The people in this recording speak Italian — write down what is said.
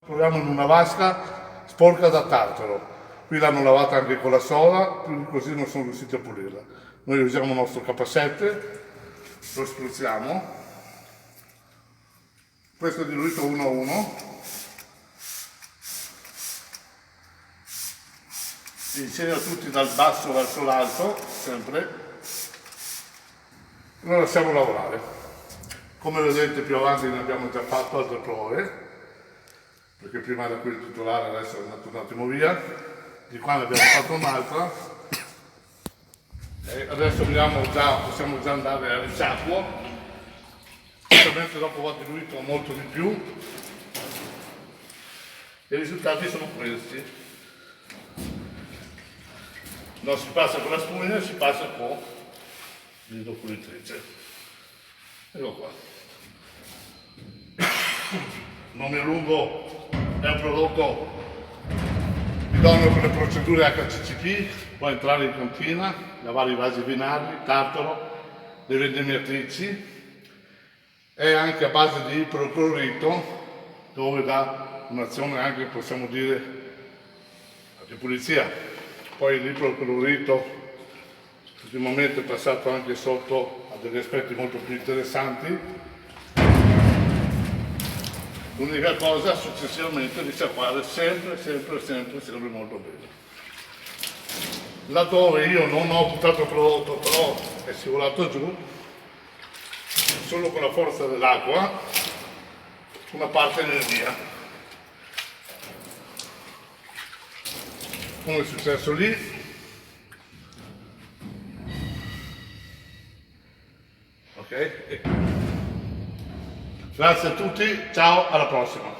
troviamo in una vasca sporca da tartaro. Qui l'hanno lavata anche con la soda, così non sono riusciti a pulirla. Noi usiamo il nostro K7, lo spruzziamo. Questo è diluito 1 a 1. Si insegna tutti dal basso verso l'alto, sempre. Lo lasciamo lavorare. Come vedete più avanti ne abbiamo già fatto altre prove, perché prima era qui il titolare, adesso è andato un attimo via. Di qua ne abbiamo fatto un'altra. E adesso possiamo già andare al risciacquo. Ovviamente dopo va diluito molto di più. I risultati sono questi. Non si passa con la spugna, si passa con l'idropulitrice. Ecco qua. Non mi allungo, è un prodotto idoneo per le procedure HCCP, può entrare in cantina, lavare i vasi vinagri, tartaro, le vendemmiatrici, è anche a base di iperclorito, dove dà un'azione anche, possiamo dire, di pulizia. Poi l'iperclorito ultimamente è passato anche sotto a degli aspetti molto più interessanti. L'unica cosa, successivamente, di sciacquare sempre molto bene. Laddove io non ho buttato il prodotto, però è scivolato giù, solo con la forza dell'acqua, una parte viene via. Come è successo lì. Ok? Grazie a tutti, ciao, alla prossima.